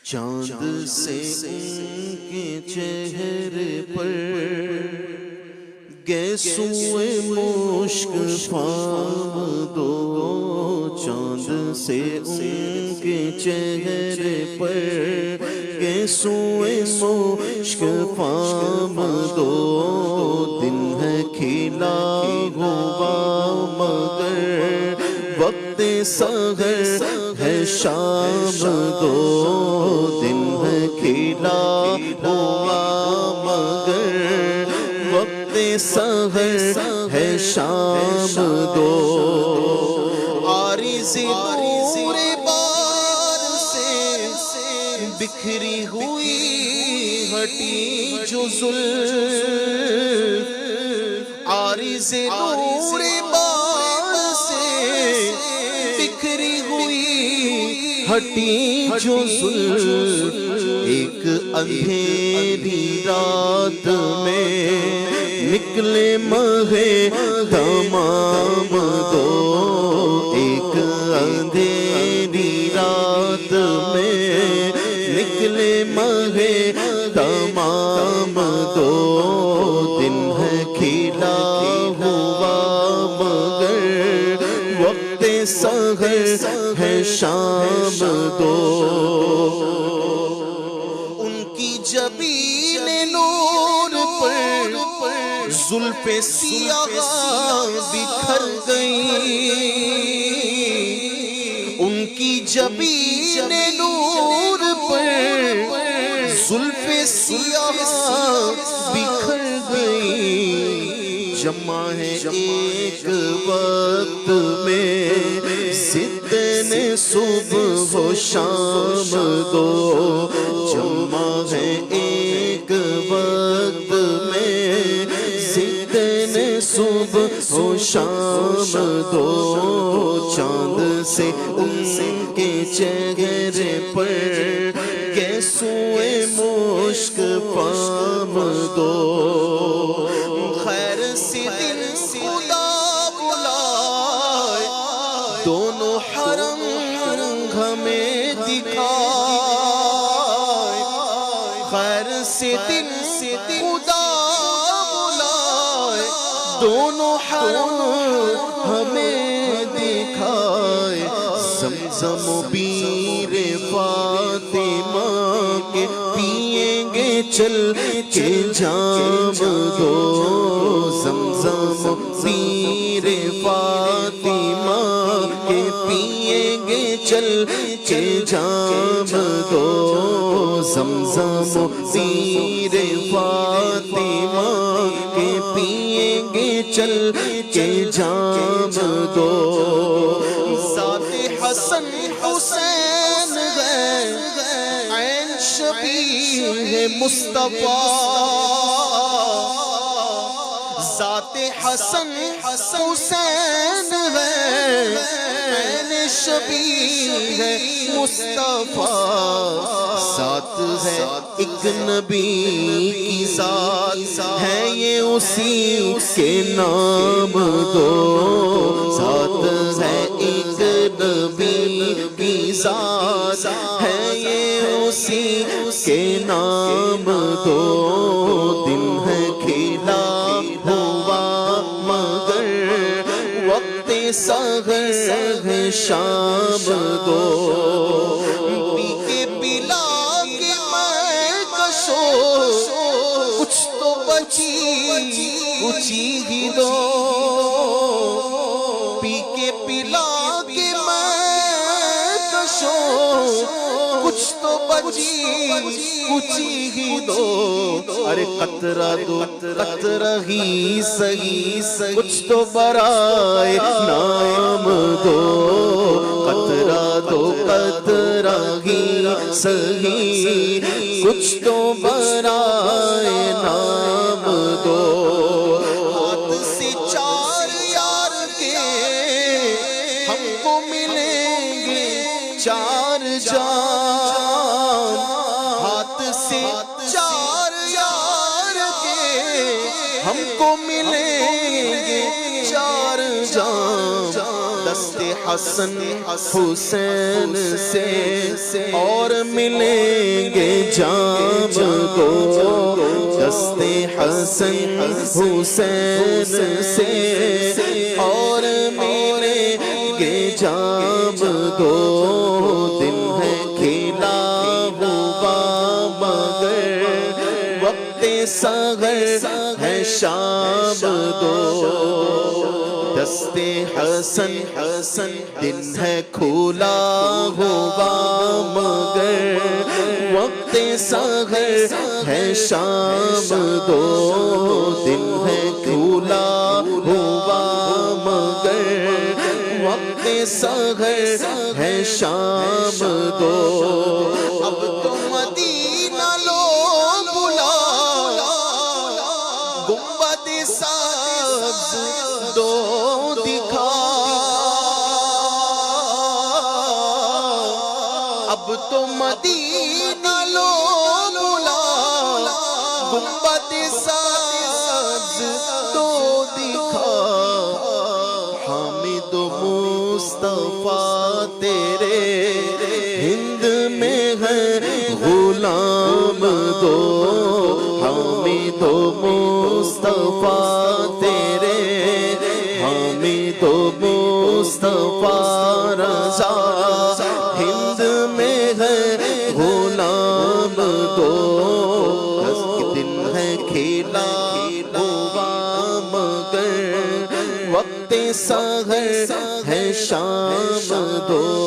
چاند سے ان کے چہرے پر گیسوئے مشک فام دو، چاند سے ان کے چہرے پر گیسوئے مشک فام دو، دن ہے کھلا ہوا مگر وقت سحر ہے شام دو، دن ہے کھلا ہوا مگر وقت سحر ہے شام دو، عارض نور بار سے بکھری ہوئی ہٹی جو زلف، عارض نور بار سے بکھری ہوئی ہٹی جو زلف، ایک اندھیری رات میں نکلے ماہ تمام دو، ایک اندھیری رات میں نکلے ماہ تمام دو، دن ہے کھلا ہوا مگر وقت سحر ہے شام دو، ان کی جبین نور پر زلف سیاہ بکھر گئی، ان کی جبین نور پر زلف سیاہ بکھر گئی، جمع ہے ایک وقت میں ضدن صبح و شام دو، جمع ہے ایک وقت میں ضدن صبح و شام دو، چاند سے ان کے چہرے پر گیسوئے مشک فام دو، خیر سے دن خدا بلائے دونوں حرم ہمیں دکھائے، خیر سے دن خدا بلائے دونوں حرم ہمیں دکھائے، زمزم و بیر فاطمہ کے پیئیں گے چل کے جام دو، زمزم و بیر فاطمہ کے پیئیں گے چل کے جام دو، زمزم و بیر فاطمہ کے پیئیں گے چل کے جام دو، ذات حسن حسین ہے عین شبیہ مصطفیٰ، ذات حسن حسین ہے عین شبیہ مصطفیٰ، ذات ہے ایک نبی کی ذات ہے یہ اسی کے نام دو، ذات ہے ایک نبی کی ذات ہے یہ اسی کے نام دو، دن ہے کھلا ہوا مگر وقت سحر ہے شام دو، پی کے پلا کے میں کشو کچھ تو بچی ہی دو، پی کے پلا کے میں کشو کچھ تو بچی ہی دو، ارے قطرہ دو قطرہ ہی سہی کچھ تو برائے نام دو، قطرہ دو قطرہ ہی سہی کچھ تو برائے نام دو، ہاتھ سے چار یار کے ہم کو ملیں گے چار جان، ہاتھ سے چار یار کے ہم کو ملیں گے چار جان، دست حسن حسین سے اور ملیں گے جام دو دست حسن حسین سے اور ملیں گے جام دو دن ہے کھیلا ہوا مگر وقت سحر ہے شام دو دست حسن دن ہے کھولا ہوا مگر وقت سحر ہے شام دو دن ہے کھولا ہوا مگر وقت سحر ہے شام دو اب تو مدینہ لو بلا گنبد سبز دو دکھا اب تو مدینہ لو بلا گنبد سبز دو دکھا حامد و مصطفیٰ تیرے ہند میں ہے غلام دو حامد و مصطفیٰ تیرے حامد و مصطفیٰ رضا ہند میں ہے غلام دو دن ہے کھیلا ہوا مگر وقت سحر ہے شام دو